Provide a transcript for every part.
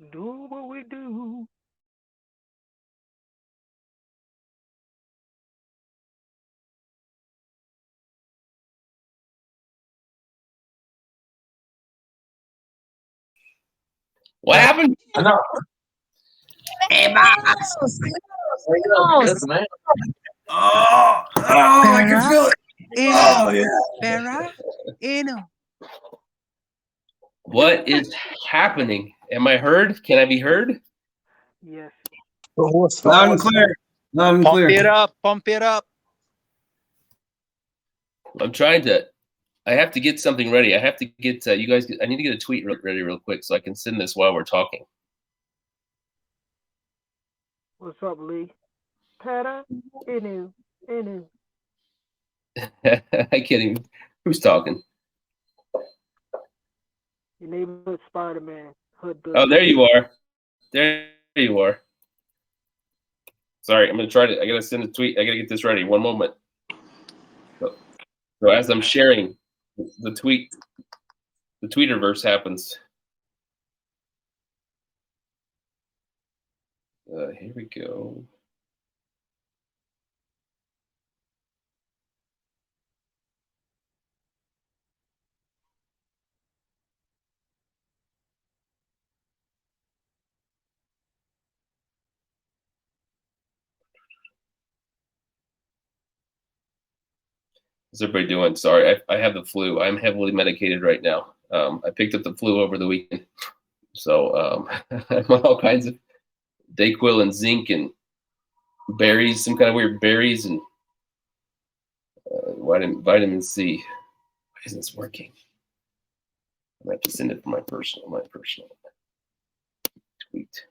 Do what we do. What happened? No. Hey, boss. Close. Oh, I can feel it. Oh, yeah. Vera, Eno. What is happening? Am I heard? Can I be heard? Yes. Loud and clear. Loud and Pump clear. it up. Pump it up. I'm trying to. I have to get something ready. I have to get you guys. I need to get a tweet ready real quick so I can send this while we're talking. What's up, Lee? Tada, Inu, Inu. I can't even. Who's talking? Your neighborhood Spider-Man. Hood Oh, Billy. there you are. There you are. Sorry, I'm gonna try to. I gotta send a tweet. I gotta get this ready. One moment. So as I'm sharing, the tweeterverse happens. Here we go. How's everybody doing? Sorry, I have the flu. I'm heavily medicated right now. I picked up the flu over the weekend. So I'm on all kinds of Dayquil and zinc and berries, some kind of weird berries and vitamin C. Why isn't this working? I have to send it from my personal tweet.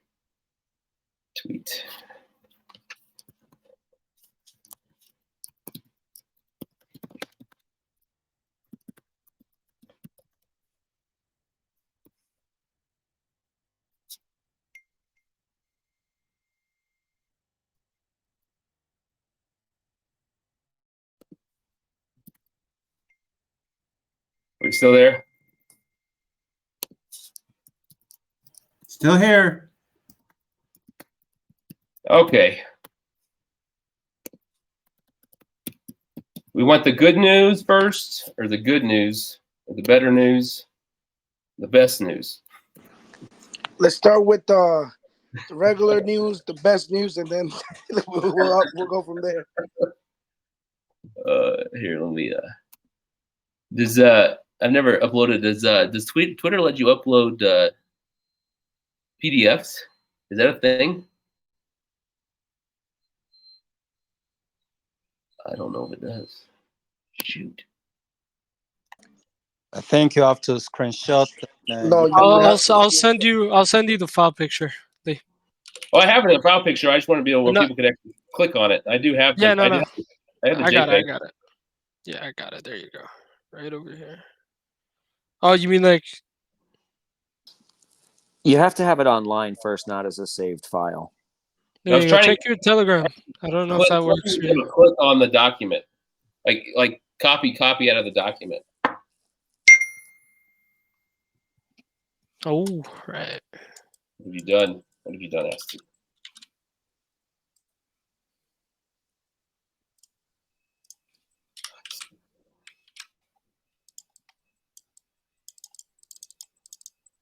Are you still there? Still here. Okay. We want the good news first, or the good news, or the better news, the best news. Let's start with the regular news, the best news, and then we'll go from there. Here, let me. Does I've never uploaded. Does Twitter let you upload PDFs? Is that a thing? I don't know if it does. Shoot. I think you have to screenshot. No, I'll send you the file picture. Oh, I have it in a file picture. I just want to be able where No. people could actually click on it. I do have. Yeah, no. I have the I got JPEG. it. Yeah, I got it. There you go. Right over here. Oh, you mean like? You have to have it online first, not as a saved file. I was There you go. trying to Check your Telegram. I don't know if that works for you. Click on the document, like copy out of the document. Oh, right. What have you done? What have you done, Aston?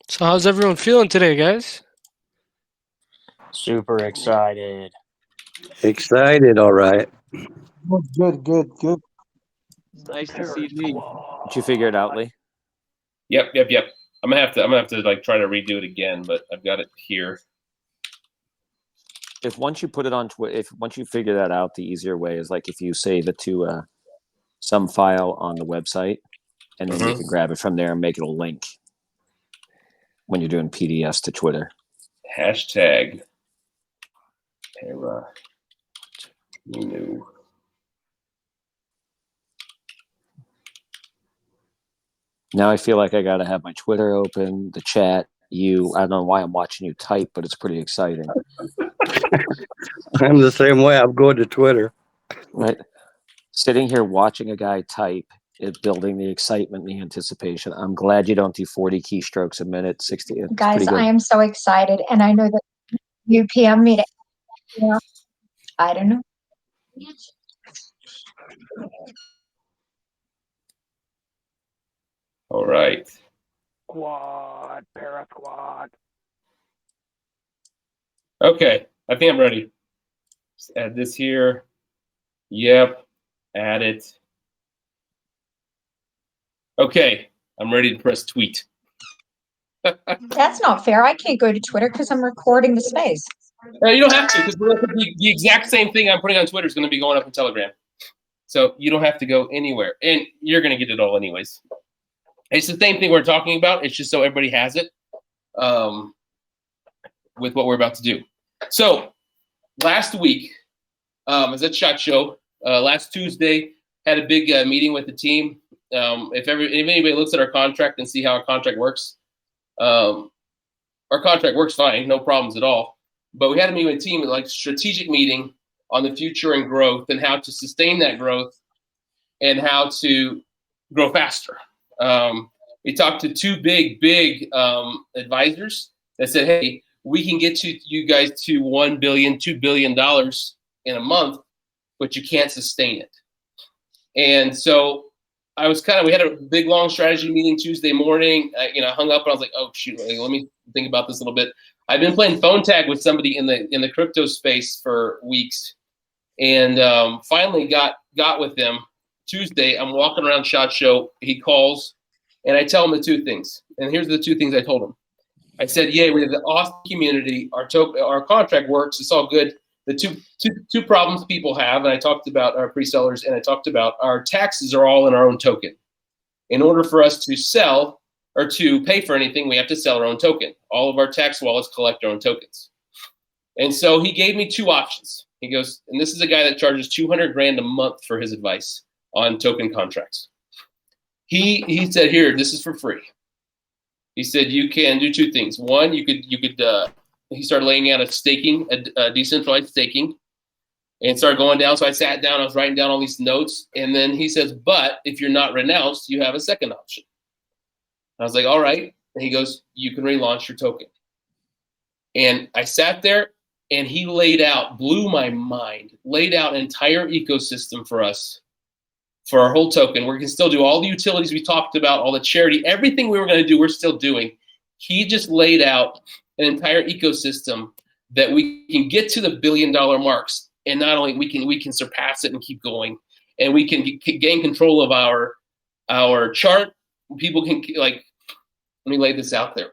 So how's everyone feeling today, guys? Super excited. Excited, all right. Good. It's nice to see Lee. Did you figure it out, Lee? Yep. I'm gonna have to like try to redo it again, but I've got it here. If once you put it on Twitter, once you figure that out, the easier way is like if you save it to some file on the website, and then you can grab it from there and make it a link when you're doing PDFs to Twitter. Hashtag PARATOKEN. Now I feel like I got to have my Twitter open, the chat. I don't know why I'm watching you type, but it's pretty exciting. I'm the same way. I'm going to Twitter. Right. Sitting here watching a guy type building the excitement, the anticipation. I'm glad you don't do 40 keystrokes a minute, 60. It's Guys, pretty good. I am so excited, and I know that you PM me to, I don't know. All right. Squad, para squad. Okay, I think I'm ready. Just add this here. Yep, add it. Okay, I'm ready to press tweet. That's not fair. I can't go to Twitter because I'm recording the space. No, you don't have to, because the exact same thing I'm putting on Twitter is going to be going up in Telegram. So you don't have to go anywhere, and you're going to get it all anyways. It's the same thing we're talking about. It's just so everybody has it with what we're about to do. So last week, as a SHOT Show, last Tuesday, had a big meeting with the team. If anybody looks at our contract and see how our contract works, our contract works fine, no problems at all. But we had a meeting with the team, like strategic meeting on the future and growth and how to sustain that growth and how to grow faster. We talked to two big advisors that said, hey, we can get you guys to $1 billion, $2 billion in a month, but you can't sustain it. And so we had a big, long strategy meeting Tuesday morning. I hung up and I was like, oh, shoot, let me think about this a little bit. I've been playing phone tag with somebody in the crypto space for weeks, and finally got with them Tuesday. I'm walking around SHOT Show. He calls, and I tell him the two things. And here's the two things I told him. I said, yeah, we have the awesome community. Our contract works. It's all good. The two problems people have, and I talked about our pre-sellers, and I talked about our taxes are all in our own token. In order for us to sell or to pay for anything, we have to sell our own token. All of our tax wallets collect their own tokens. And so he gave me two options. He goes, and this is a guy that charges $200,000 a month for his advice on token contracts. He said, here, this is for free. He said, you can do two things. One, you could he started laying out a decentralized staking, and started going down. So I sat down, I was writing down all these notes, and then he says, but if you're not renounced, you have a second option. I was like, all right. And he goes, you can relaunch your token. And I sat there, and he blew my mind, laid out an entire ecosystem for us, for our whole token, where we can still do all the utilities we talked about, all the charity, everything we were going to do, we're still doing. He just laid out an entire ecosystem that we can get to the $1 billion marks, and not only we can surpass it and keep going, and we can gain control of our chart. People can, like, let me lay this out there.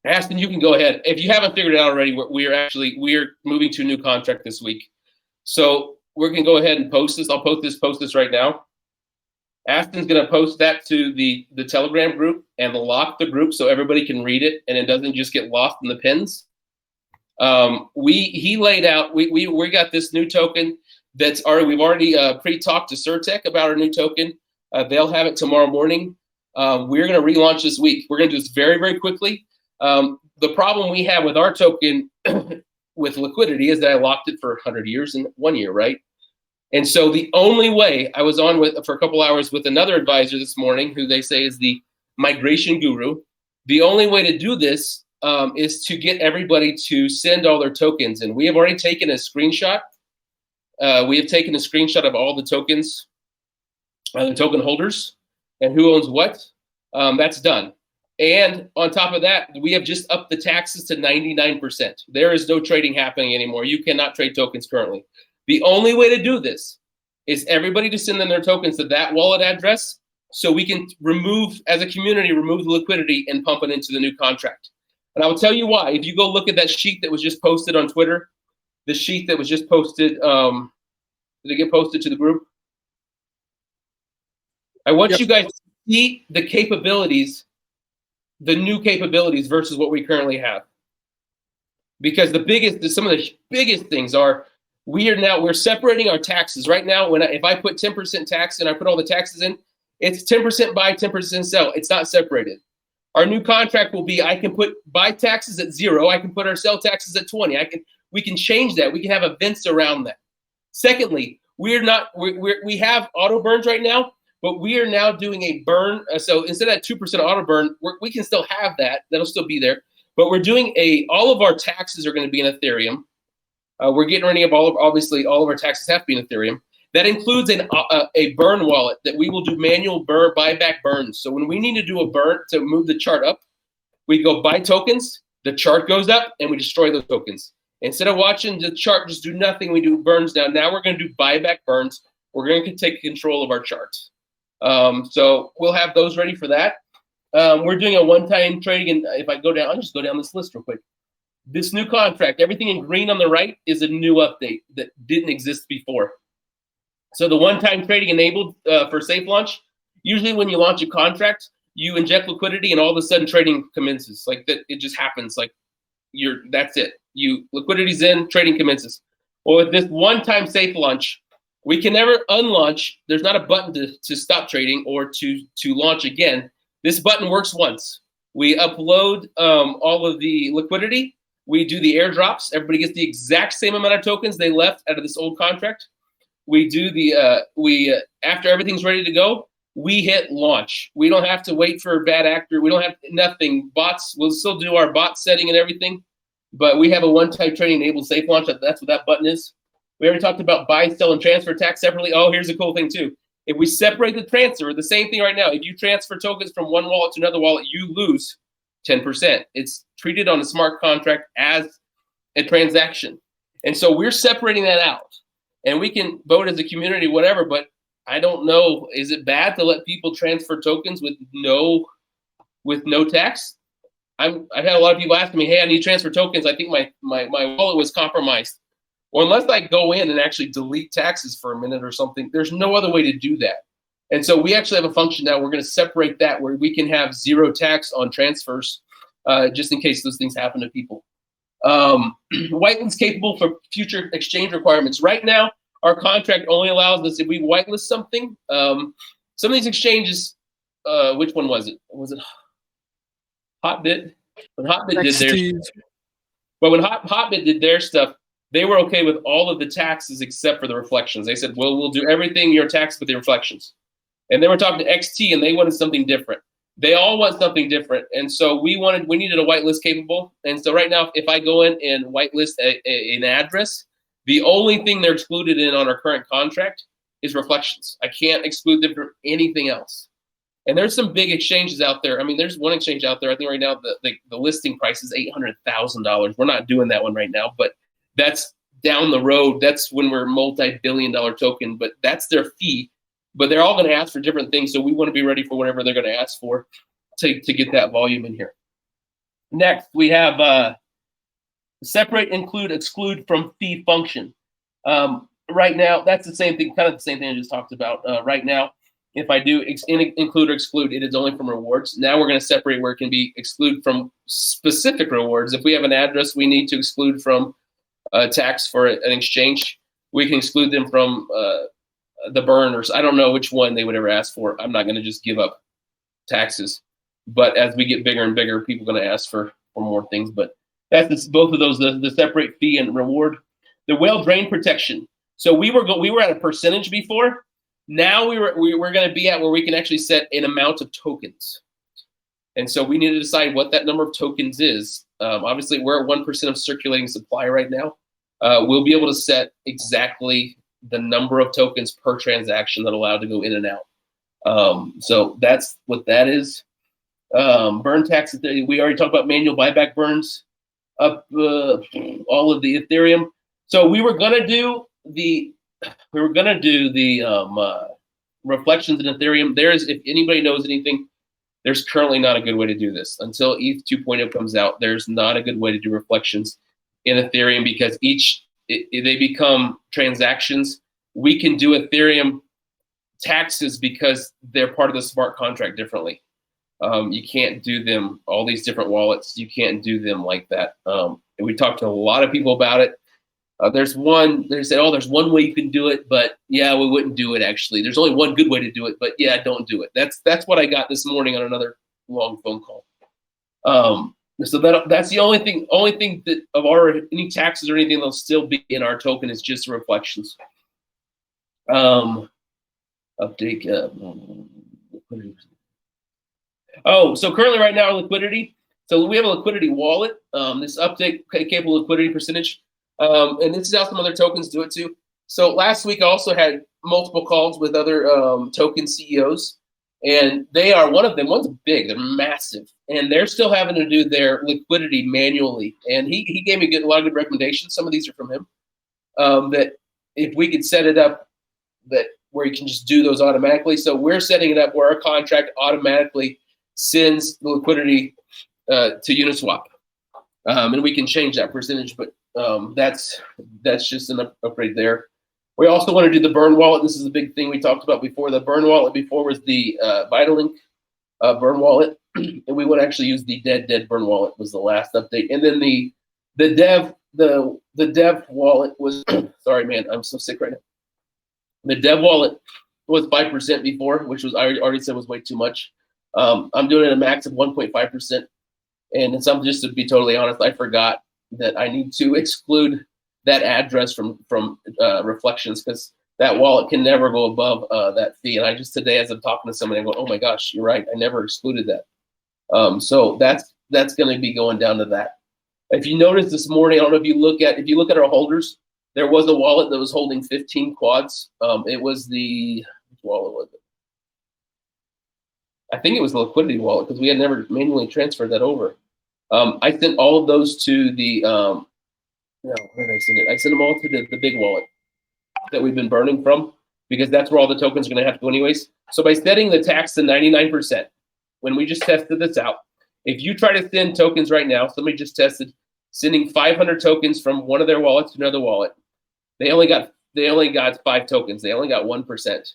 Aston, you can go ahead. If you haven't figured it out already, we're moving to a new contract this week, so we're gonna go ahead and post this. I'll post this right now. Aston's gonna post that to the Telegram group and lock the group so everybody can read it and it doesn't just get lost in the pins. He laid out. We got this new token we've already pre-talked to Surtech about our new token. They'll have it tomorrow morning. We're gonna relaunch this week. We're gonna do this very, very quickly. The problem we have with our token with liquidity is that I locked it for 100 years in 1 year, right? And so the only way I was on for a couple hours with another advisor this morning, who they say is the migration guru. The only way to do this is to get everybody to send all their tokens. And we have already taken a screenshot. We have taken a screenshot of all the tokens, the token holders, and who owns what. That's done. And on top of that, we have just upped the taxes to 99%. There is no trading happening anymore. You cannot trade tokens currently. The only way to do this is everybody to send in their tokens to that wallet address so we can as a community, remove the liquidity and pump it into the new contract. And I will tell you why. If you go look at that sheet that was just posted on Twitter, the sheet that was just posted, did it get posted to the group? I want you guys to see the capabilities, the new capabilities versus what we currently have. Because some of the biggest things are, we're separating our taxes right now. If I put 10% tax and I put all the taxes in, it's 10% buy, 10% sell. It's not separated. Our new contract will be, I can put buy taxes at 0. I can put our sell taxes at 20. We can change that. We can have events around that. Secondly, we have auto burns right now. but we are now doing a burn. So instead of that 2% auto burn, we can still have that. That'll still be there. But we're doing all of our taxes are going to be in Ethereum. We're getting ready of obviously all of our taxes have to be in Ethereum. That includes a burn wallet that we will do manual buyback burns. So when we need to do a burn to move the chart up, we go buy tokens, the chart goes up, and we destroy those tokens. Instead of watching the chart just do nothing, we do burns now. Now we're going to do buyback burns. We're going to take control of our charts. So we'll have those ready for that. We're doing a one-time trading, and if I go down, I'll just go down this list real quick. This new contract, everything in green on the right is a new update that didn't exist before. So the one-time trading enabled for safe launch, usually when you launch a contract, you inject liquidity and all of a sudden trading commences. Like that, it just happens. Like that's it. Liquidity's in, trading commences. Well, with this one-time safe launch, we can never unlaunch. There's not a button to stop trading or to launch again. This button works once. We upload all of the liquidity. We do the airdrops. Everybody gets the exact same amount of tokens they left out of this old contract. We do after everything's ready to go, we hit launch. We don't have to wait for a bad actor. We don't have nothing. Bots, we'll still do our bot setting and everything, but we have a one-time trading enabled safe launch. That's what that button is. We already talked about buy, sell, and transfer tax separately. Oh, here's a cool thing too. If we separate the transfer, the same thing right now. If you transfer tokens from one wallet to another wallet, you lose 10%. It's treated on a smart contract as a transaction. And so we're separating that out. And we can vote as a community, whatever, but I don't know. Is it bad to let people transfer tokens with no tax? I've had a lot of people asking me, hey, I need to transfer tokens. I think my wallet was compromised. Well, unless I go in and actually delete taxes for a minute or something, there's no other way to do that. And so we actually have a function now. We're going to separate that where we can have zero tax on transfers, just in case those things happen to people. Whitelist capable for future exchange requirements. Right now, our contract only allows us if we whitelist something. Some of these exchanges, which one was it? Was it Hotbit? When Hotbit did theirs, but when Hotbit did their stuff, they were okay with all of the taxes except for the reflections. They said, "Well, we'll do everything your tax but the reflections." And they were talking to XT, and they wanted something different. They all want something different, and so we needed a whitelist capable. And so right now, if I go in and whitelist an address, the only thing they're excluded in on our current contract is reflections. I can't exclude them from anything else. And there's some big exchanges out there. I mean, there's one exchange out there. I think right now the listing price is $800,000. We're not doing that one right now, but that's down the road. That's when we're multi-billion-dollar token, but that's their fee. But they're all going to ask for different things, so we want to be ready for whatever they're going to ask for to get that volume in here. Next, we have separate, include, exclude from fee function. Right now, that's the same thing, kind of the same thing I just talked about. Right now, if I do include or exclude, it is only from rewards. Now we're going to separate where it can be exclude from specific rewards. If we have an address we need to exclude from tax for an exchange, we can exclude them from the burners. I don't know which one they would ever ask for. I'm not going to just give up taxes. But as we get bigger and bigger, people are going to ask for more things. But that's both of those, the separate fee and reward. The whale drain protection. So we were at a percentage before. Now we're going to be at where we can actually set an amount of tokens. And so we need to decide what that number of tokens is. Obviously, we're at 1% of circulating supply right now. We'll be able to set exactly the number of tokens per transaction that are allowed to go in and out. So that's what that is. Burn tax, we already talked about manual buyback burns up all of the Ethereum. So we were gonna do the reflections in Ethereum. If anybody knows anything, there's currently not a good way to do this. Until ETH 2.0 comes out, there's not a good way to do reflections in Ethereum because they become transactions. We can do Ethereum taxes because they're part of the smart contract differently. You can't do them, all these different wallets, you can't do them like that. And we talked to a lot of people about it. They said, oh, there's one way you can do it, but yeah, we wouldn't do it actually. There's only one good way to do it, but yeah, don't do it. That's what I got this morning on another long phone call. So that's the only thing that of any taxes or anything that'll still be in our token is just reflections. Update. Liquidity. Oh, so currently right now liquidity. So we have a liquidity wallet. This update capable liquidity percentage, and this is how some other tokens do it too. So last week I also had multiple calls with other token CEOs, and they are one of them. One's big, they're massive, and they're still having to do their liquidity manually. And he gave me a lot of good recommendations. Some of these are from him. That if we could set it up that where you can just do those automatically. So we're setting it up where our contract automatically sends the liquidity to Uniswap, and we can change that percentage. But that's just an upgrade there. We also want to do the burn wallet. This is a big thing we talked about before. The burn wallet before was the Vitalink burn wallet, and we want to actually use the dead burn wallet was the last update. And then the dev wallet was sorry man, I'm so sick right now. The dev wallet was 5% before, which was I already said was way too much. I'm doing it a max of 1.5%, and it's something, just to be totally honest, I forgot that I need to exclude that address from reflections, because that wallet can never go above that fee. And I just today, as I'm talking to somebody, I go, oh my gosh, you're right, I never excluded that. So that's going to be going down to that. If you notice this morning, I don't know if you look at our holders, there was a wallet that was holding 15 quads. It was which wallet was it? I think it was the liquidity wallet, because we had never manually transferred that over. I sent all of those to the, no, where did I send it? I sent them all to the big wallet that we've been burning from, because that's where all the tokens are going to have to go anyways. So by setting the tax to 99%, when we just tested this out, if you try to send tokens right now, somebody just tested sending 500 tokens from one of their wallets to another wallet, they only got 5 tokens. They only got 1%.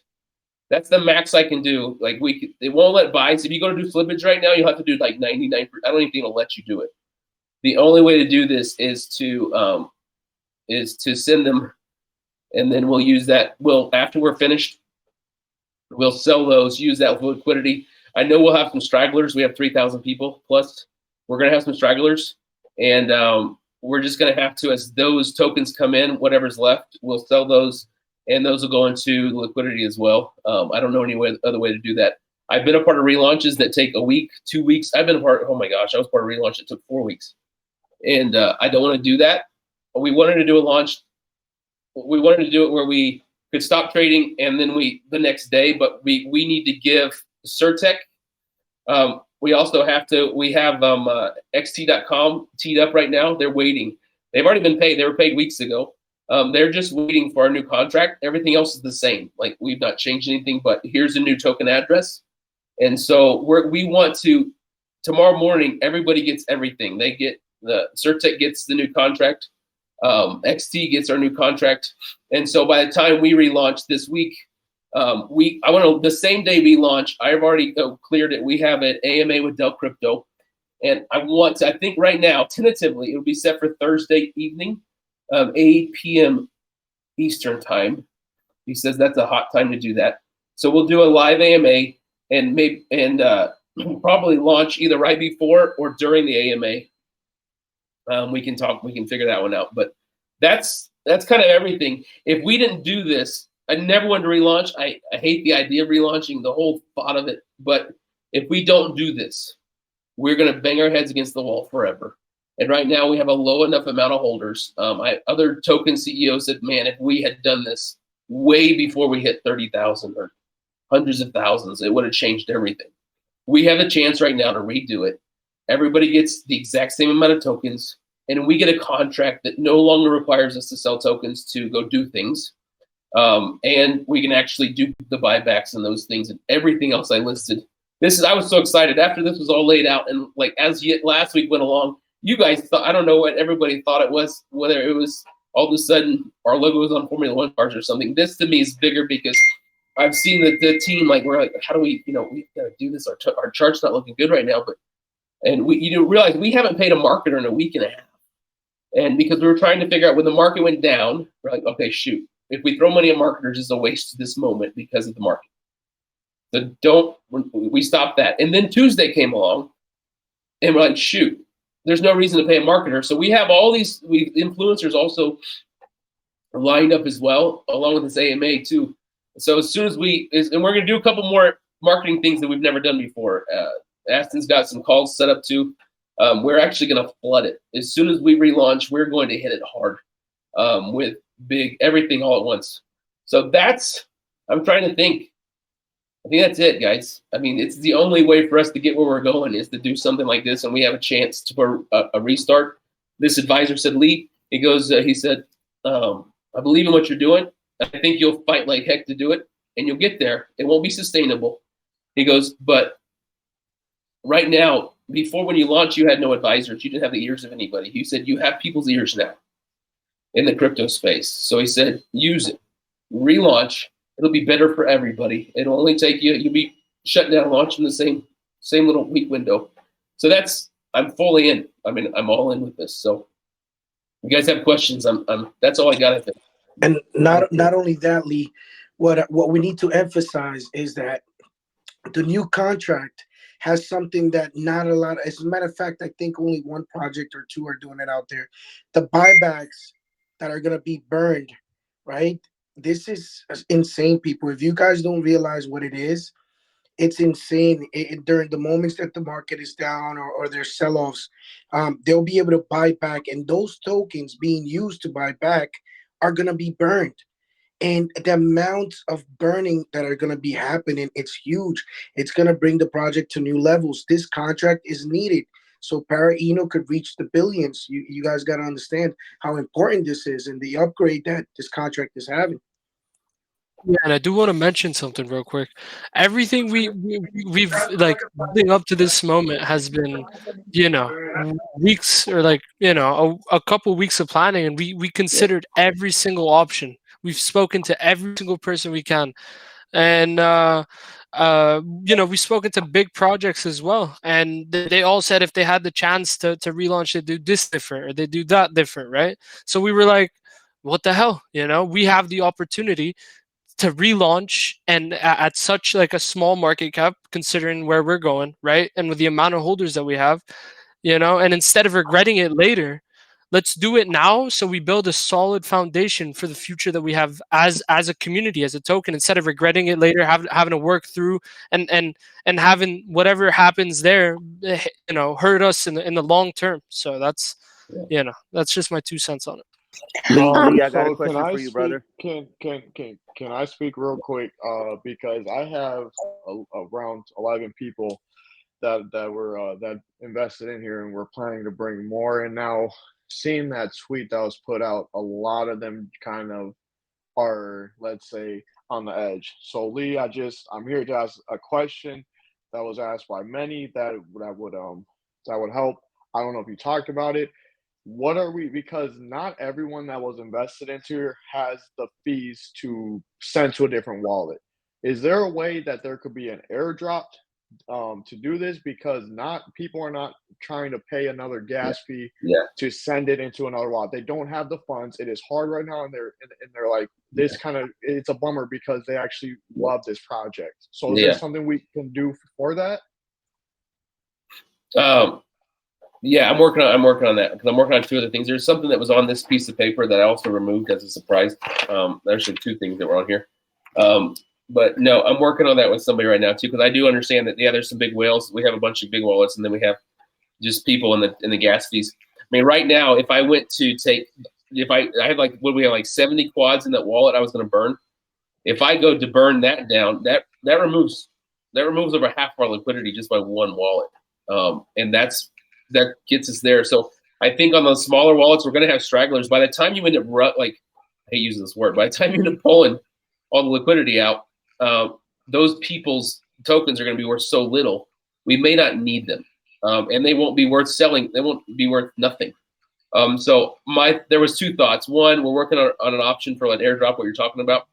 That's the max I can do. Like it won't let buys. If you go to do slippage right now, you'll have to do like 99%. I don't even think it'll let you do it. The only way to do this is to send them, and then we'll use that. After we're finished, we'll sell those. Use that liquidity. I know we'll have some stragglers. We have 3,000 people plus. We're gonna have some stragglers, and we're just gonna have to, as those tokens come in, whatever's left, we'll sell those. And those will go into liquidity as well. I don't know any other way to do that. I've been a part of relaunches that take a week, 2 weeks. Oh my gosh, I was part of relaunch that took 4 weeks. And I don't want to do that. We wanted to do a launch. We wanted to do it where we could stop trading and then the next day, but we need to give Certec. We also have XT.com teed up right now. They're waiting. They've already been paid. They were paid weeks ago. They're just waiting for our new contract. Everything else is the same. Like, we've not changed anything, but here's a new token address. And so we want to, tomorrow morning, everybody gets everything. They get the Certec gets the new contract. XT gets our new contract. And so by the time we relaunch this week, the same day we launch, I've already cleared it. We have an AMA with Dell Crypto. And I think right now, tentatively, it'll be set for Thursday evening. 8 p.m. Eastern time. He says that's a hot time to do that. So we'll do a live AMA and probably launch either right before or during the AMA. We can figure that one out. But that's kind of everything. If we didn't do this, I never wanted to relaunch. I hate the idea of relaunching, the whole thought of it. But if we don't do this, we're gonna bang our heads against the wall forever. And right now we have a low enough amount of holders. Other token CEOs said, man, if we had done this way before we hit 30,000 or hundreds of thousands, it would have changed everything. We have a chance right now to redo it. Everybody gets the exact same amount of tokens, and we get a contract that no longer requires us to sell tokens to go do things. And we can actually do the buybacks and those things and everything else I listed. I was so excited after this was all laid out, and like last week went along, you guys thought, I don't know what everybody thought it was, whether it was all of a sudden our logo was on Formula One cars or something. This to me is bigger because I've seen the team, like, we're like, how do we gotta do this? Our chart's not looking good right now, and you realize we haven't paid a marketer in a week and a half. And because we were trying to figure out when the market went down, we're like, okay, shoot, if we throw money at marketers, it's a waste at this moment because of the market. So we stopped that. And then Tuesday came along and we're like, shoot, there's no reason to pay a marketer. So we have all these influencers also lined up as well, along with this AMA too. So as soon as and we're going to do a couple more marketing things that we've never done before. Aston's got some calls set up too. We're actually going to flood it. As soon as we relaunch, we're going to hit it hard with everything all at once. So I'm trying to think. I think that's it, guys. I mean, it's the only way for us to get where we're going is to do something like this, and we have a chance for a restart. This advisor said, Lee, he said, I believe in what you're doing. I think you'll fight like heck to do it, and you'll get there. It won't be sustainable. He goes, but right now, before when you launched, you had no advisors. You didn't have the ears of anybody. He said, you have people's ears now in the crypto space. So he said, use it. Relaunch. It'll be better for everybody. It'll only take you'll be shut down, launch in the same little week window. So I'm fully in. I mean, I'm all in with this. So you guys have questions. That's all I got, I think. And not only that, Lee, what we need to emphasize is that the new contract has something that not a lot. As a matter of fact, I think only one project or two are doing it out there. The buybacks that are gonna be burned, right? This is insane, people. If you guys don't realize what it is, it's insane. During the moments that the market is down or there's sell-offs, they'll be able to buy back, and those tokens being used to buy back are gonna be burned. And the amount of burning that are going to be happening, it's huge. It's going to bring the project to new levels. This contract is needed so Para-Eno could reach the billions. You guys got to understand how important this is and the upgrade that this contract is having. Yeah, and I do want to mention something real quick. Everything we've like leading up to this moment has been, weeks or a couple weeks of planning, and we considered every single option. We've spoken to every single person we can, and we've spoken to big projects as well, and they all said if they had the chance to relaunch, they do this different or they do that different, right? So we were like, what the hell, we have the opportunity to relaunch, and at such like a small market cap considering where we're going, right? And with the amount of holders that we have, and instead of regretting it later, let's do it now so we build a solid foundation for the future that we have as a community, as a token, instead of regretting it later, having to work through and having whatever happens there hurt us in the long term. So that's that's just my 2 cents on it. Lee, I got a So question for you, brother. Can I speak real quick? Because I have around 11 people that were that invested in here, and we're planning to bring more. And now, seeing that tweet that was put out, a lot of them kind of are, let's say, on the edge. So Lee, I'm here to ask a question that was asked by many that would help. I don't know if you talked about it. What are we, because not everyone that was invested into here has the fees to send to a different wallet. Is there a way that there could be an airdrop to do this? Because people are not trying to pay another gas fee to send it into another wallet. They don't have the funds. It is hard right now, and they're like, this it's a bummer because they actually love this project. So is there something we can do for that? Yeah, I'm working on that because I'm working on 2 other things. There's something that was on this piece of paper that I also removed as a surprise. There's actually 2 things that were on here. But no, I'm working on that with somebody right now too, because I do understand that there's some big whales. We have a bunch of big wallets, and then we have just people in the gas fees. I mean, right now, if I went to I had like, what do we have, like 70 quads in that wallet I was going to burn. If I go to burn that down, that removes over half of our liquidity just by one wallet, and that gets us there. So I think on those smaller wallets, we're going to have stragglers. By the time you end up, I hate using this word, by the time you end up pulling all the liquidity out, those people's tokens are going to be worth so little, we may not need them, and they won't be worth selling. They won't be worth nothing. So there was 2 thoughts. One, we're working on an option for an airdrop, what you're talking about,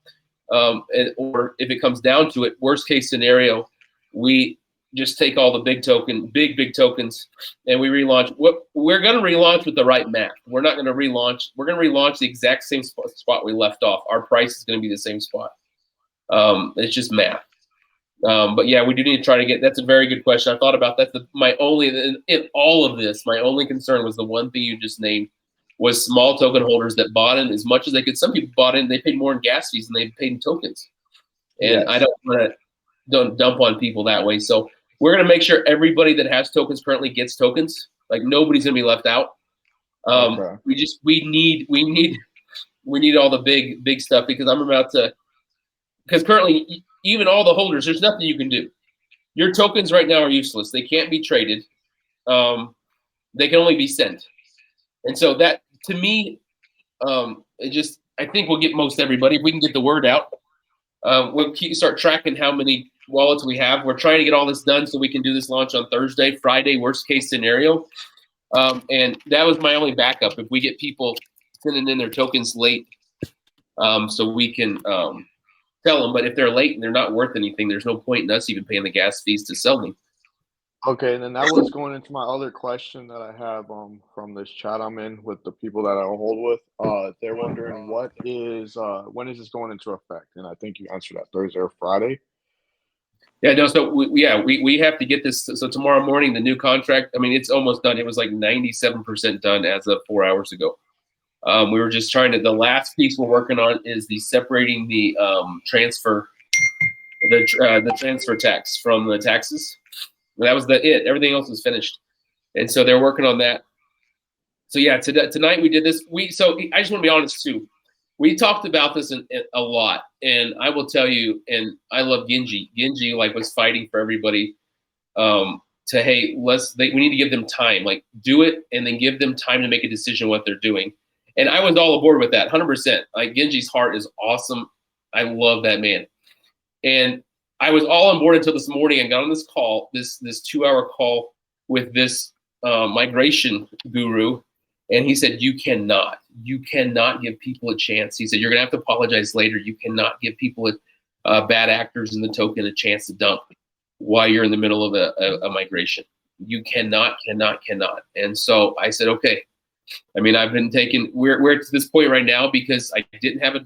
or if it comes down to it, worst case scenario, we just take all the big tokens, and we relaunch. We're going to relaunch with the right math. We're not going to relaunch. We're going to relaunch the exact same spot we left off. Our price is going to be the same spot. It's just math. But yeah, we do need to try to get. That's a very good question. I thought about that. In all of this, my only concern was the one thing you just named was small token holders that bought in as much as they could. Some people bought in. They paid more in gas fees than they paid in tokens. and I don't dump on people that way. So we're gonna make sure everybody that has tokens currently gets tokens. Like nobody's gonna be left out. Okay. We need all the big stuff because I'm about to. Because currently, even all the holders, there's nothing you can do. Your tokens right now are useless. They can't be traded. They can only be sent. And so that, to me, I think we'll get most everybody if we can get the word out. We'll start tracking how many wallets we have. We're trying to get all this done so we can do this launch on Thursday, Friday, worst case scenario. And that was my only backup. If we get people sending in their tokens late, so we can tell them. But if they're late and they're not worth anything, there's no point in us even paying the gas fees to sell them. Okay, and then that was going into my other question that I have from this chat I'm in with the people that I hold with. They're wondering when is this going into effect? And I think you answered that Thursday or Friday. Yeah, no. So we have to get this. So tomorrow morning, the new contract. I mean, it's almost done. It was like 97% done as of 4 hours ago. We were just trying to. The last piece we're working on is the separating the transfer, the transfer tax from the taxes. And that was it. Everything else was finished, and so they're working on that. So yeah, tonight we did this. So I just want to be honest too. We talked about this a lot, and I will tell you, and I love Genji. Genji was fighting for everybody to hey, we need to give them time, do it, and then give them time to make a decision what they're doing. And I was all aboard with that, 100%. Genji's heart is awesome. I love that man, and I was all on board until this morning. I got on this call, this 2-hour call with this migration guru. And he said, you cannot give people a chance. He said, you're going to have to apologize later. You cannot give people, bad actors in the token, a chance to dump while you're in the middle of a migration. You cannot. And so I said, okay. I mean, we're to this point right now because I didn't have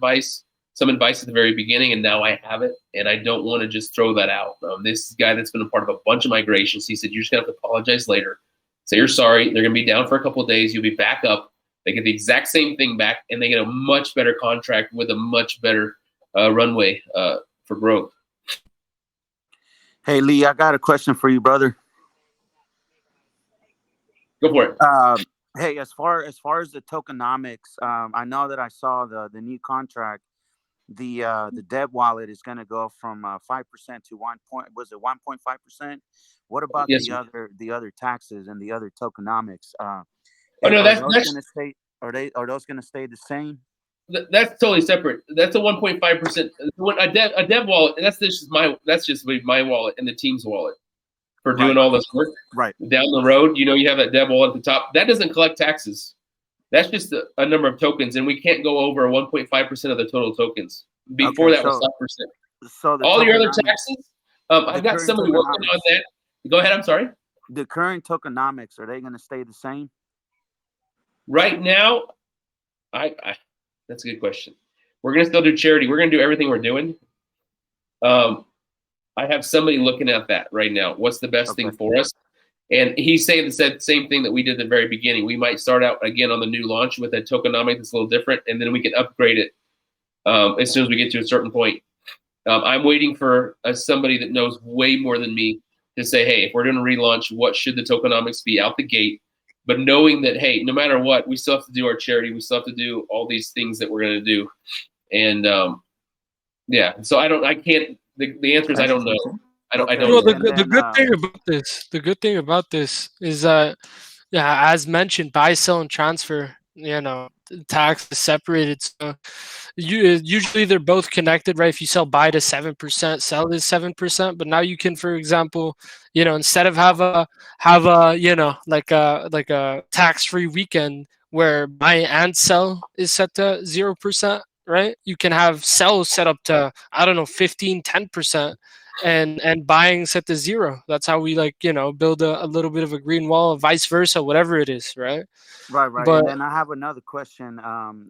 some advice at the very beginning, and now I have it. And I don't want to just throw that out. This guy that's been a part of a bunch of migrations, he said, you're just going to have to apologize later. Say you're sorry. They're going to be down for a couple of days. You'll be back up. They get the exact same thing back, and they get a much better contract with a much better runway for growth. Hey, Lee, I got a question for you, brother. Go for it. Hey, as far as the tokenomics, I know that I saw the new contract. The dev wallet is going to go from 5% to 1.5%. What about the other taxes and the other tokenomics? Oh no, are those going to stay the same? That's totally separate. That's a 1.5%. A dev wallet. That's just my wallet and the team's wallet for doing all this work. Right down the road, you have that dev wallet at the top. That doesn't collect taxes. That's just a number of tokens, and we can't go over 1.5% of the total tokens. Before that was 5%. So all your other taxes, I've got somebody working on that. Go ahead. I'm sorry. The current tokenomics, are they going to stay the same? Right now, that's a good question. We're going to still do charity. We're going to do everything we're doing. I have somebody looking at that right now. What's the best thing for us? And he's saying the same thing that we did at the very beginning. We might start out again on the new launch with a tokenomic that's a little different, and then we can upgrade it as soon as we get to a certain point. I'm waiting for somebody that knows way more than me to say, hey, if we're doing a relaunch, what should the tokenomics be out the gate? But knowing that, hey, no matter what, we still have to do our charity. We still have to do all these things that we're going to do. And so I can't. The answer is I don't know. I don't know. The good thing about this is that, as mentioned, buy, sell, and transfer. Tax is separated. So usually they're both connected, right? If you sell buy to 7%, sell to 7%. But now you can, for example, instead of have a like a tax-free weekend where buy and sell is set to 0%, right? You can have sell set up to 15, 10%. And buying set to 0. That's how we build a little bit of a green wall, vice versa, whatever it is, right? Right. But, and then I have another question.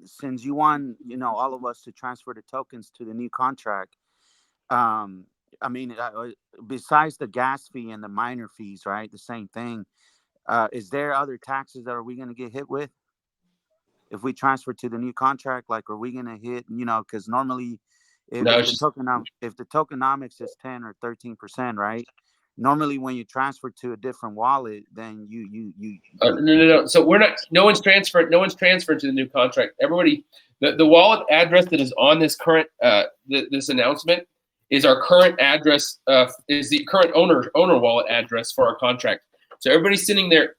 Since you want, all of us to transfer the tokens to the new contract, besides the gas fee and the minor fees, right? The same thing. Is there other taxes that are we going to get hit with if we transfer to the new contract? Are we going to hit? Because normally, No, if the tokenomics is 10 or 13%, right? Normally, when you transfer to a different wallet, then you no. So we're not. No one's transferred. No one's transferred to the new contract. Everybody, the wallet address that is on this current this announcement is our current address. Is the current owner wallet address for our contract. So everybody's sending their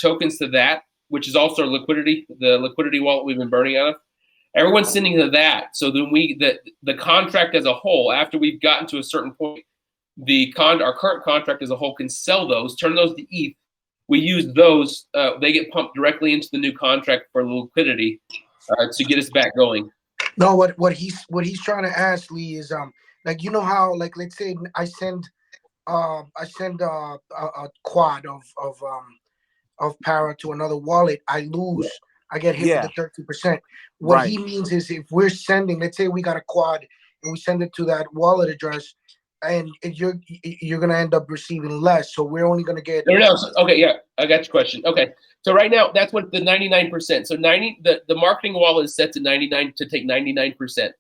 tokens to that, which is also the liquidity wallet we've been burning out of. Everyone's sending to that. So then the contract as a whole, after we've gotten to a certain point, our current contract as a whole can sell those, turn those to ETH. We use those; they get pumped directly into the new contract for liquidity to get us back going. No, what he's trying to ask, Lee, is like, you know how, like, let's say I send a quad of Para to another wallet, I lose. I get hit with the 13%. What he means is, if we're sending, let's say we got a quad and we send it to that wallet address, and you're gonna end up receiving less. So we're only gonna get. No. Okay, yeah, I got your question. Okay, so right now that's what the 99%. So the marketing wallet is set to 99 to take 99%,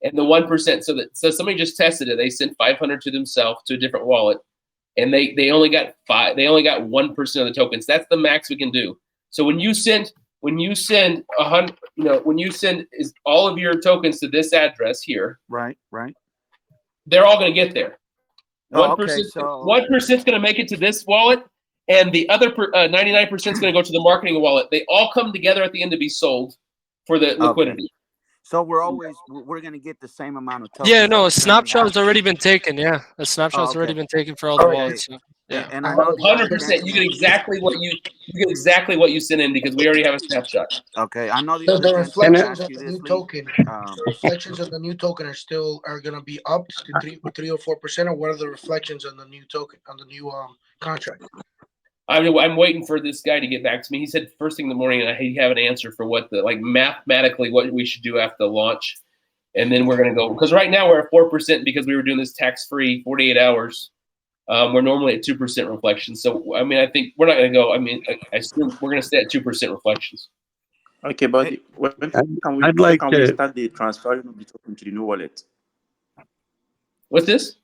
and the 1%. So somebody just tested it. They sent 500 to themselves to a different wallet, and they only got 1% of the tokens. That's the max we can do. So when you send 100, when you send all of your tokens to this address here, right, they're all going to get there. 1%, okay, so 1% is going to make it to this wallet, and the other 99% is going to go to the marketing wallet. They all come together at the end to be sold for the liquidity. Okay. So we're going to get the same amount of tokens. Yeah, no, a snapshot's already been taken. Yeah, a snapshot's already been taken for all the wallets. So, yeah, and I know 100%. You get exactly what you sent in, because we already have a snapshot. Okay, I know the So other the gentleman reflections asked of you the this, new Lee. token, reflections of the new token are gonna be up to 3 or 4%, or what are the reflections on the new token, on the new contract? I'm waiting for this guy to get back to me. He said first thing in the morning, and I have an answer for mathematically what we should do after the launch, and then we're gonna go, because right now we're at 4% because we were doing this tax-free 48 hours. We're normally at 2% reflections. So I mean, I think we're not gonna go. I mean, I assume we're gonna stay at 2% reflections. Okay, but when I'd like can we start the transferring of the token to the new wallet? What's this?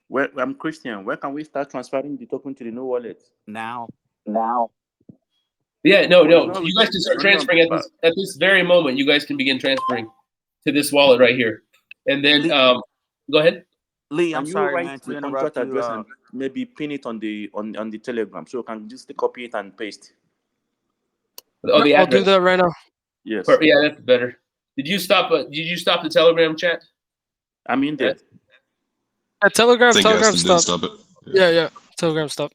Well, I'm Christian. When can we start transferring the token to the new wallet? Now. Yeah, no. No, You guys can start transferring at this very moment. You guys can begin transferring to this wallet right here, and then go ahead. Lee, I'm Can you sorry, write man, to the interrupt contract you. address and maybe pin it on the Telegram, so you can just copy it and paste? Oh, the I'll address. do that right now. Yes. Yeah, that's better. Did you stop the Telegram chat? I'm in there. Telegram Stop stop. it. Yeah. Telegram stop.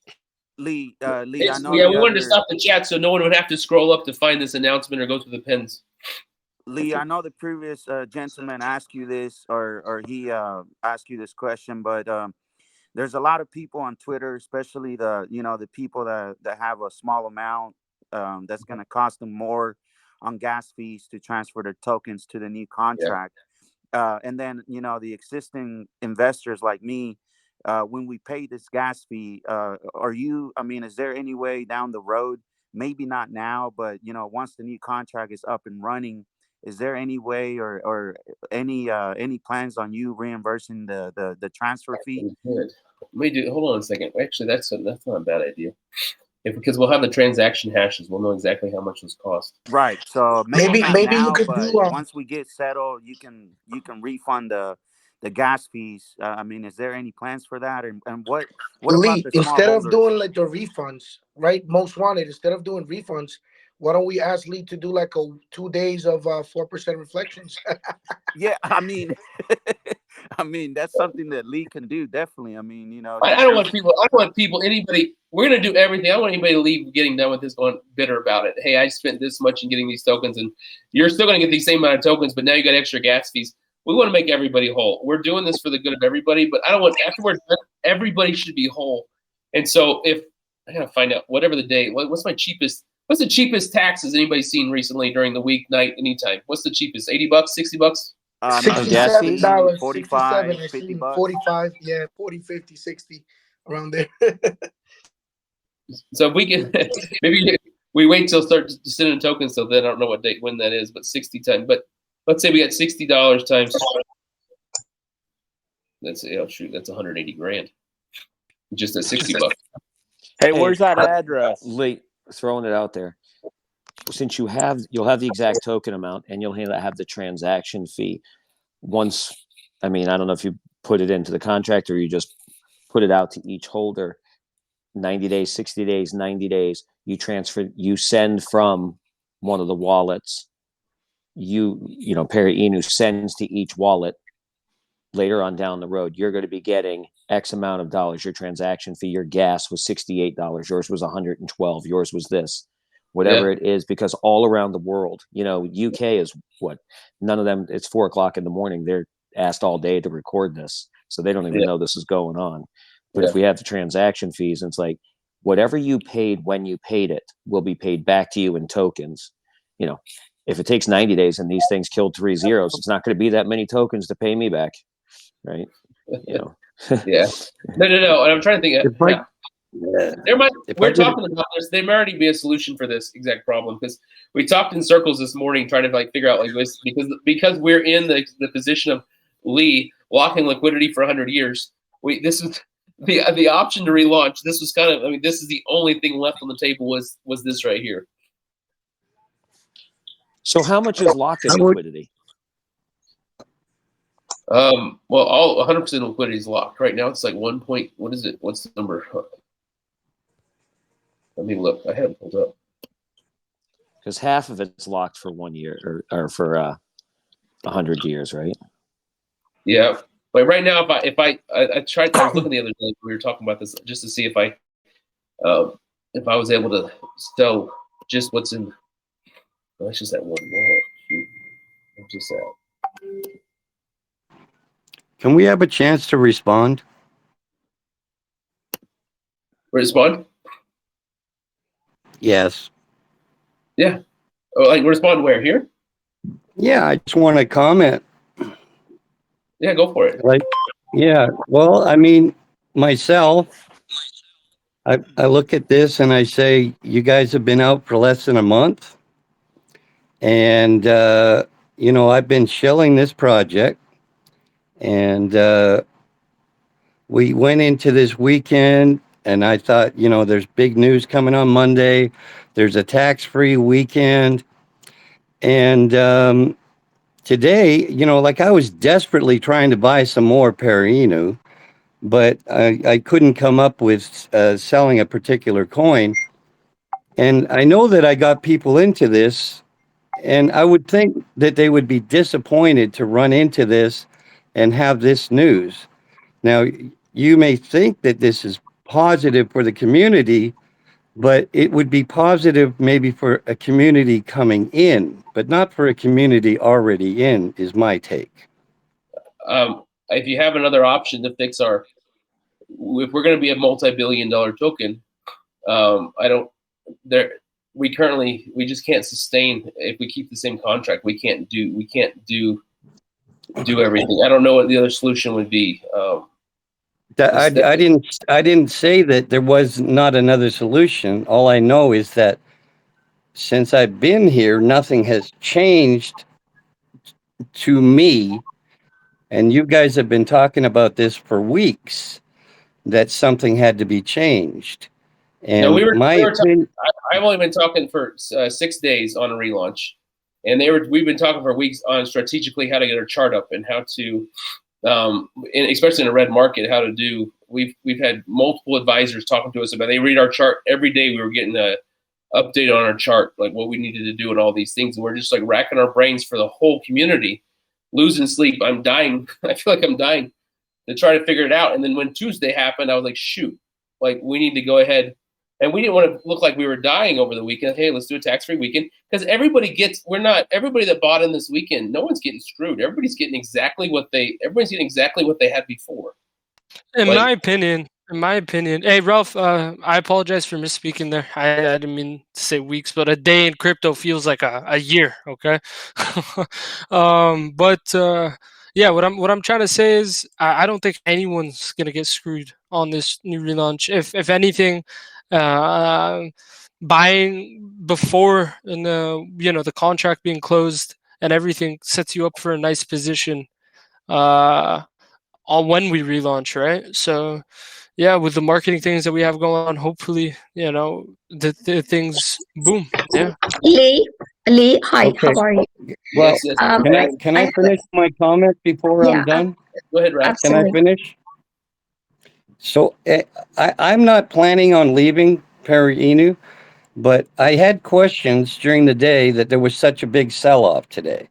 Lee, I know. We wanted to stop the chat so no one would have to scroll up to find this announcement or go through the pins. Lee, I know the previous gentleman asked you this, or he asked you this question, but there's a lot of people on Twitter, especially the people that have a small amount that's going to cost them more on gas fees to transfer their tokens to the new contract. And then, the existing investors like me, when we pay this gas fee, is there any way down the road, maybe not now, but, once the new contract is up and running, is there any way or any plans on you reimbursing the transfer fee? Good. Hold on a second. Actually, that's not a bad idea. Because we'll have the transaction hashes, we'll know exactly how much this cost. Right. So maybe Maybe you now, could but do once we get settled, you can refund the gas fees. Is there any plans for that? And what about Lee, the small instead of holders? doing like the refunds, right? Most wanted, instead of doing refunds, why don't we ask Lee to do like 2 days of 4% reflections? Yeah, that's something that Lee can do. Definitely. I don't want people. Anybody. We're gonna do everything. I don't want anybody to leave getting done with this going bitter about it. Hey, I spent this much in getting these tokens, and you're still gonna get the same amount of tokens, but now you got extra gas fees. We want to make everybody whole. We're doing this for the good of everybody, but I don't want afterwards. Everybody should be whole. And so if I gotta find out whatever the day. What's the cheapest taxes anybody's seen recently during the week, night, anytime? What's the cheapest? $80, $60? $67, 45, 67, $50. 45, yeah, 40, 50, 60, around there. So if we can, maybe we wait till start to send in tokens, so then I don't know when that is, but 60 times. But let's say we got $60 times. Let's say, oh shoot, that's 180 grand. Just at $60. Hey, where's that address? Late throwing it out there. Since you'll have the exact token amount, and you'll have the transaction fee. Once, I mean, I don't know if you put it into the contract or you just put it out to each holder. 90 days, 60 days, 90 days. You send from one of the wallets. You know, Perry Inu sends to each wallet. Later on down the road, you're going to be getting X amount of dollars. Your transaction fee, your gas was $68. Yours was $112. Yours was this, whatever it is, because all around the world, you know, UK is what? None of them. It's 4:00 in the morning. They're asked all day to record this, so they don't even know this is going on. But if we have the transaction fees, it's like whatever you paid when you paid it will be paid back to you in tokens. You know, if it takes 90 days and these things killed 3 zeros, it's not going to be that many tokens to pay me back. Right. You know. Yeah. No. And I'm trying to think. We're talking about this. There might already be a solution for this exact problem, because we talked in circles this morning trying to like figure out like this, because we're in the position of Lee locking liquidity for 100 years. This was the option to relaunch. This was kind of, I mean, this is the only thing left on the table was this right here. So how much is locked in liquidity? Well, all 100% liquidity is locked right now. It's like 1 point. What is it? What's the number? Let me look. I have it pulled up. Because half of it's locked for 1 year or for 100 years, right? Yeah, but right now, if I tried, I was looking the other day. We were talking about this just to see if I was able to sell just what's in. Well, that's just that one wall. Shoot, I'm just out. Can we have a chance to respond? Respond? Yes. Yeah. Oh, like respond where? Here? Yeah, I just want to comment. Yeah, go for it. Like, yeah. Well, I mean, myself, I look at this and I say, you guys have been out for less than a month. And, you know, I've been shilling this project. And we went into this weekend and I thought, you know, there's big news coming on Monday. There's a tax-free weekend. And today, you know, like I was desperately trying to buy some more Perino, but I couldn't come up with selling a particular coin. And I know that I got people into this, and I would think that they would be disappointed to run into this and have this news. Now, you may think that this is positive for the community, but it would be positive maybe for a community coming in, but not for a community already in, is my take. If you have another option to fix if we're going to be a multi-billion-dollar token, we just can't sustain if we keep the same contract. We can't do everything. I don't know what the other solution would be. I didn't say that there was not another solution. All I know is that since I've been here, nothing has changed to me. And you guys have been talking about this for weeks, that something had to be changed. And no, opinion, I've only been talking for 6 days on a relaunch, and we've been talking for weeks on strategically how to get our chart up and how to, especially in a red market, how to do. We've had multiple advisors talking to us about. They read our chart every day. We were getting a update on our chart, like what we needed to do and all these things, and we're just like racking our brains for the whole community, losing sleep. I'm dying. I feel like I'm dying to try to figure it out. And then when Tuesday happened, I was like, shoot, like we need to go ahead. And we didn't want to look like we were dying over the weekend. Hey, let's do a tax-free weekend, because everybody that bought in this weekend, no one's getting screwed. Everybody's getting exactly what they had before. In my opinion, hey Ralph, I apologize for misspeaking there. I didn't mean to say weeks, but a day in crypto feels like a year. Okay, yeah, what I'm trying to say is I don't think anyone's gonna get screwed on this new relaunch. If anything, buying before the contract being closed and everything sets you up for a nice position on when we relaunch, right? So yeah, with the marketing things that we have going on, hopefully, the things boom. Yeah. Lee, hi, Okay. how are you? Well, Yes, yes. can I finish my comment before I'm done? Go ahead, Raf. Can I finish? So I'm not planning on leaving Para-Inu, but I had questions during the day that there was such a big sell-off today.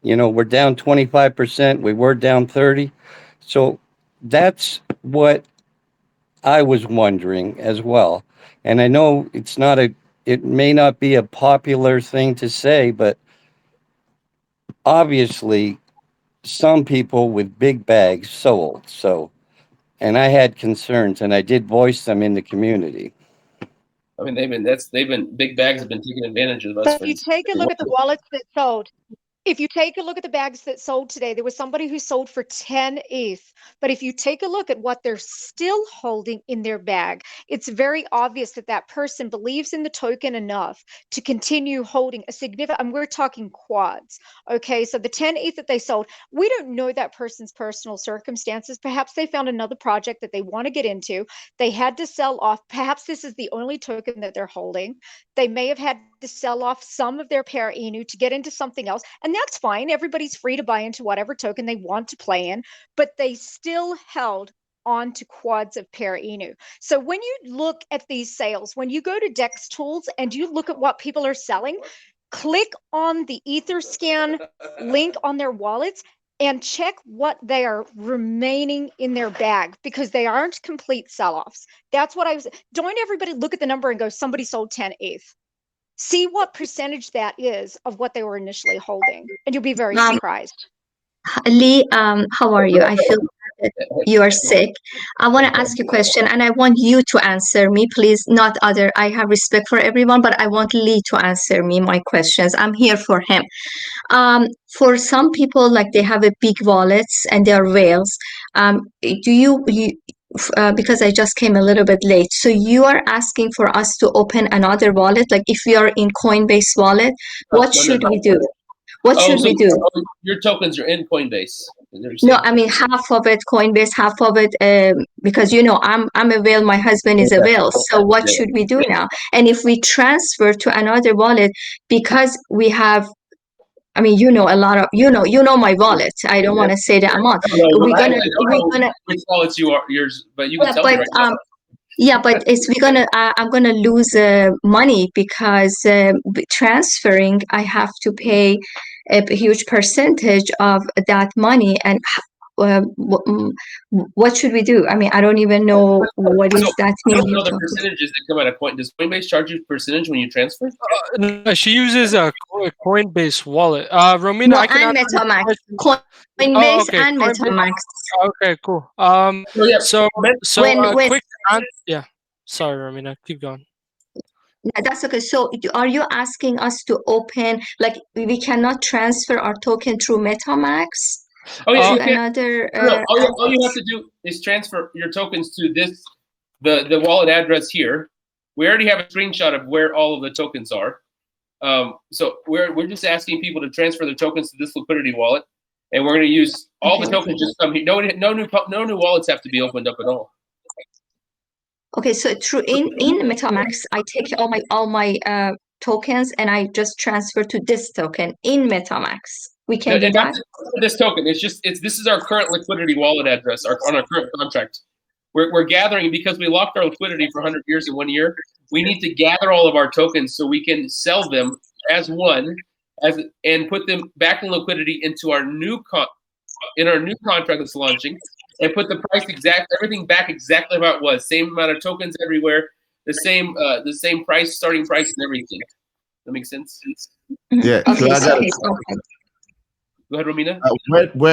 You know, we're down 25%. We were down 30. So that's what I was wondering as well. And I know it may not be a popular thing to say, but obviously some people with big bags sold. So, and I had concerns and I did voice them in the community. I mean, big bags have been taking advantage of us But for. if you take a look at the wallets that sold, if you take a look at the bags that sold today, there was somebody who sold for 10 ETH. But if you take a look at what they're still holding in their bag, it's very obvious that that person believes in the token enough to continue holding a significant, and we're talking quads. Okay, so the 10 ETH that they sold, we don't know that person's personal circumstances. Perhaps they found another project that they want to get into. They had to sell off. Perhaps this is the only token that they're holding. They may have had to sell off some of their Para-Inu to get into something else. And that's fine. Everybody's free to buy into whatever token they want to play in, but they still held on to quads of Para-Inu. So when you look at these sales, when you go to Dex Tools and you look at what people are selling, click on the Etherscan link on their wallets and check what they are remaining in their bag, because they aren't complete sell-offs. That's what I was. Don't everybody look at the number and go, somebody sold 10 ETH. See what percentage that is of what they were initially holding, and you'll be very surprised. Lee, how are you? I feel that you are sick. I want to ask you a question, and I want you to answer me, please. Not other. I have respect for everyone, but I want Lee to answer me my questions. I'm here for him. For some people, like they have a big wallets and they are whales. Do you because I just came a little bit late, so you are asking for us to open another wallet? Like if we are in Coinbase wallet, what should we do? What should we do? Your tokens are in Coinbase. No, I mean half of it Coinbase, half of it because I'm a whale, my husband is a whale. So what should we do now? And if we transfer to another wallet, because we have, I mean, a lot of you know my wallet. I don't want to say the amount. We're gonna which wallets yours, but you can tell me right now. yeah, but I'm gonna lose money because transferring, I have to pay a huge percentage of that money. And what should we do? I mean, I don't even know what is that I mean. don't know the percentages that come out of Coin. Does Coinbase charge you percentage when you transfer? No, she uses a Coinbase wallet. Romina, No, I can and answer MetaMask. the Coinbase okay. and MetaMask. Okay, cool. Quick answer. Yeah. Sorry, Romina. Keep going. That's okay. So are you asking us to open, like we cannot transfer our token through MetaMask? Oh yeah, to you can. another. All you have to do is transfer your tokens to the wallet address here. We already have a screenshot of where all of the tokens are. So we're just asking people to transfer their tokens to this liquidity wallet, and we're going to use all the tokens just come here. No new wallets have to be opened up at all. Okay, so through in MetaMask, I take all my tokens and I just transfer to this token in MetaMask. We can do that. This token, this is our current liquidity wallet address on our current contract. We're gathering because we locked our liquidity for 100 years in 1 year. We need to gather all of our tokens so we can sell them as one, and put them back in liquidity into our new contract that's launching, and put the price everything back exactly how it was. Same amount of tokens everywhere, the same price, starting price, and everything. That makes sense? Yeah. Okay, So Go ahead, Romina.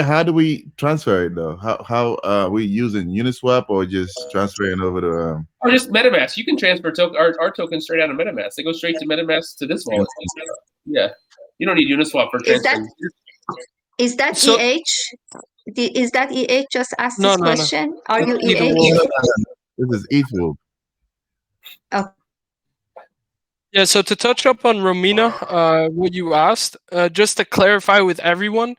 How do we transfer it though? How are we using Uniswap or just transferring over to? Or just MetaMask. You can transfer our tokens straight out of MetaMask. They go straight to MetaMask to this wallet. Yeah, you don't need Uniswap for transferring. Is that EH? Is that EH? Just ask this question. No. Are you EH? This is ETH. Oh. Yeah, so to touch up on Romina, what you asked, just to clarify with everyone,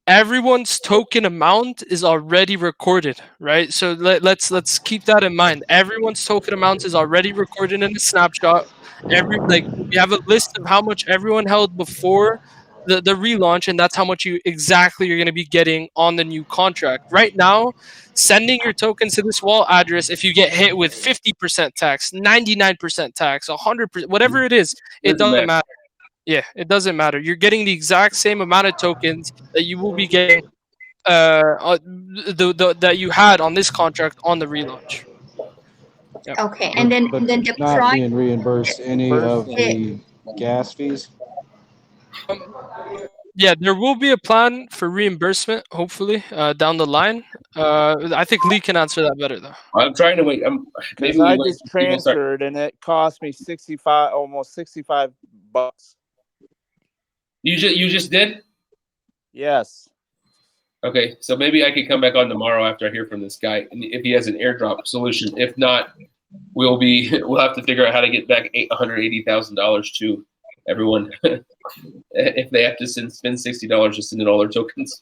everyone's token amount is already recorded, right? So let's keep that in mind. Everyone's token amount is already recorded in a snapshot. We have a list of how much everyone held before the relaunch, and that's how much you exactly you're going to be getting on the new contract. Right now, sending your tokens to this wall address, if you get hit with 50% tax, 99% tax, 100%, whatever it is, it Doesn't doesn't matter. matter. Yeah, it doesn't matter. You're getting the exact same amount of tokens that you will be getting that you had on this contract on the relaunch. Yep. Okay, and then the Not price. being reimbursed any of eh, the gas fees. Um, yeah, there will be a plan for reimbursement, hopefully, down the line. I think Lee can answer that better, though. I'm trying to wait. Because Maybe we I wait just till people start. transferred and it cost me 65, almost $65. You just did? Yes. Okay, so maybe I could come back on tomorrow after I hear from this guy, and if he has an airdrop solution. If not, we'll have to figure out how to get back $180,000 to everyone if they have to spend $60 to send in all their tokens.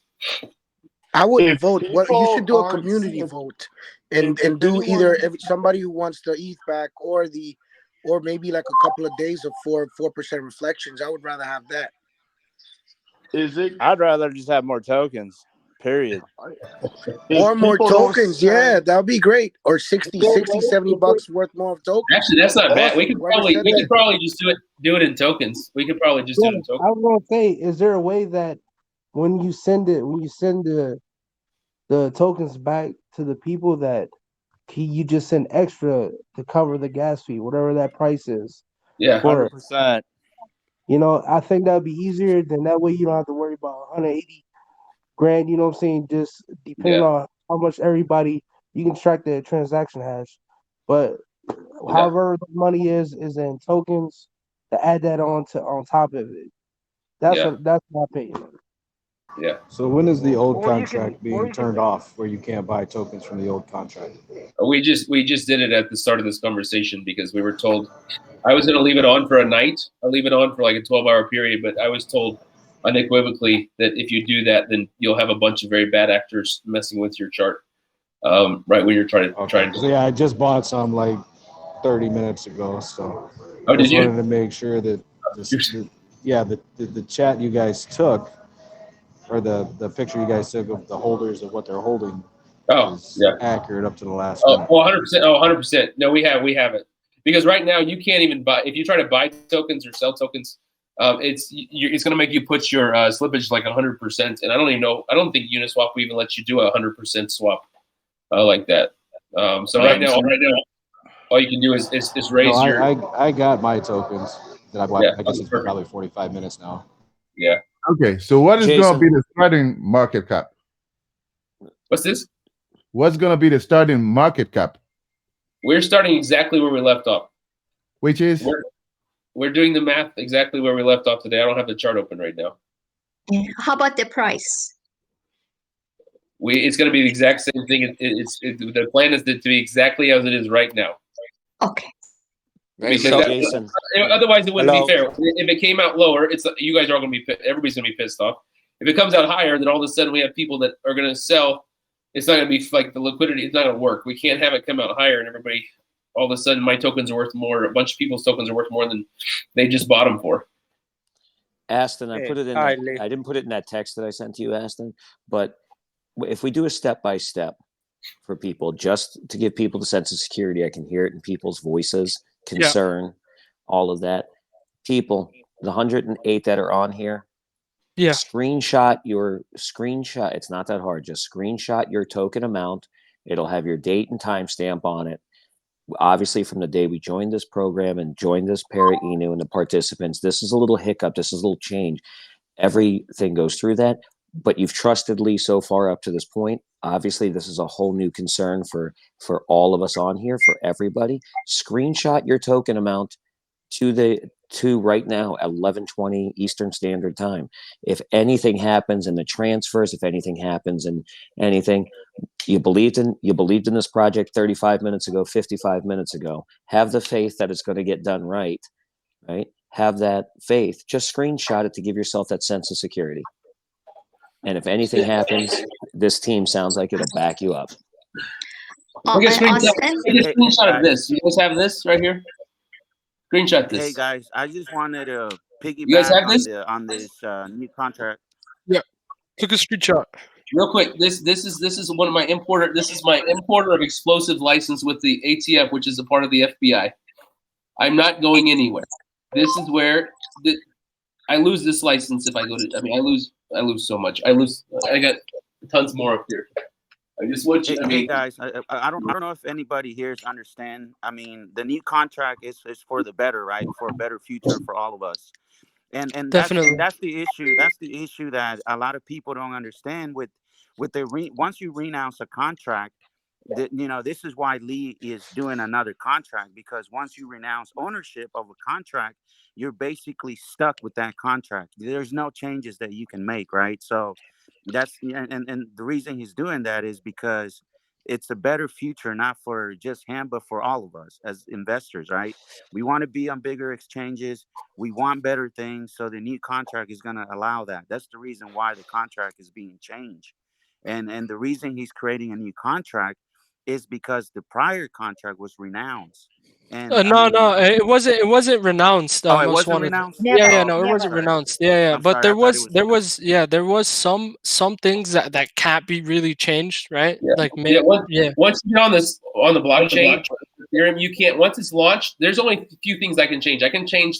I wouldn't If vote. What you should do people a aren't, community if, vote, and if do either anyone, somebody who wants the ETH back or maybe like a couple of days of 4% reflections. I would rather have that. is it? I'd rather just have more tokens. Period. Or more People don't tokens, yeah, send, that would be great. Or 60, 60, $70 worth more of tokens. Actually, that's not bad. Awesome. Whoever said We that. could probably just do it in tokens. We could probably just do it in tokens. I was gonna say, is there a way that when you send the tokens back to the people that you just send extra to cover the gas fee, whatever that price is? Yeah, 100%. I think that'd be easier. Then that way you don't have to worry about 180 grand. You know what I'm saying? Just depending Yeah. on how much everybody, you can track the transaction hash. But Yeah. however the money is in tokens, to add that on top of it. That's my opinion. Yeah. So when is the old Or you can- contract being turned off where you can't buy tokens from the old contract? We just did it at the start of this conversation because we were told I was going to leave it on for a night. I'll leave it on for like a 12-hour period, but I was told unequivocally that if you do that, then you'll have a bunch of very bad actors messing with your chart. Right when you're trying to. So yeah, I just bought some like 30 minutes ago. So Oh, just did you? wanted to make sure that the chat you guys took, or the picture you guys took of the holders of what they're holding, is accurate up to the last minute. 100%. Oh, 100%. No, we have it because right now you can't even buy. If you try to buy tokens or sell tokens, it's going to make you put your slippage like 100%. And I don't even know. I don't think Uniswap will even let you do a 100% swap like that. So right now, all you can do is raise your. I got my tokens that I bought. Yeah, I guess it's been probably 45 minutes now. Yeah. Okay, so what is going Jason. to be the starting market cap? What's this? What's going to be the starting market cap? We're starting exactly where we left off. Which is? We're doing the math exactly where we left off today. I don't have the chart open right now. How about the price? It's going to be the exact same thing. The plan is to be exactly as it is right now. Okay. Because Jason. Otherwise, it wouldn't be fair. If it came out lower, you guys are all going to be. Everybody's going to be pissed off. If it comes out higher, then all of a sudden we have people that are going to sell. It's not going to be like the liquidity. It's not going to work. We can't have it come out higher and everybody. All of a sudden, my tokens are worth more. A bunch of people's tokens are worth more than they just bought them for. Aston, I put it in. I didn't put it in that text that I sent to you, Aston. But if we do a step by step for people, just to give people the sense of security, I can hear it in people's voices, concern, all of that. People, the 108 that are on here, screenshot. It's not that hard. Just screenshot your token amount. It'll have your date and timestamp on it. Obviously, from the day we joined this program and joined this Para-Inu and the participants, this is a little hiccup. This is a little change. Everything goes through that. But you've trusted Lee so far up to this point. Obviously, this is a whole new concern for all of us on here, for everybody. Screenshot your token amount to right now at 11:20 Eastern Standard Time. If anything happens in the transfers, if anything happens in anything, you believed in this project 35 minutes ago, 55 minutes ago. Have the faith that it's going to get done right. right? Have that faith. Just screenshot it to give yourself that sense of security. And if anything happens, this team sounds like it'll back you up. Take a screenshot, Austin? take a screenshot of this. You guys have this right here? Screenshot Hey this. guys, I just wanted to You guys piggyback have this? on this new contract. Yeah. Took a screenshot. Real quick, this is one of my importer. This is my importer of explosive license with the ATF, which is a part of the FBI. I'm not going anywhere. This is where I lose this license if I go to. I mean, I lose so much. I got tons more up here. I just want you. Hey guys, I don't know if anybody here understand. I mean, the new contract is for the better, right? For a better future for all of us. And Definitely. that's the issue. That's the issue that a lot of people don't understand with once you renounce a contract. This is why Lee is doing another contract, because once you renounce ownership of a contract, you're basically stuck with that contract. There's no changes that you can make, right? So that's and the reason he's doing that is because it's a better future, not for just him, but for all of us as investors, right? We want to be on bigger exchanges. We want better things. So the new contract is going to allow that. That's the reason why the contract is being changed. And the reason he's creating a new contract is because the prior contract was renounced. And No, it wasn't renounced. Oh, it Most wasn't wanted. renounced? Yeah, Oh, no, okay. it I'm wasn't sorry. renounced. Yeah. I'm But sorry. I thought it was there was some things that can't be really changed, right? Yeah. Like Once you get on the blockchain, Ethereum, you can't. Once it's launched, there's only a few things I can change. I can change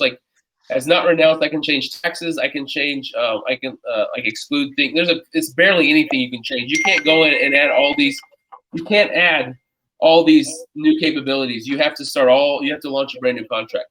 as not renounced. I can change taxes. I can change. I can exclude things. It's barely anything you can change. You can't go in and add all these. You can't add all these new capabilities. You have to launch a brand new contract.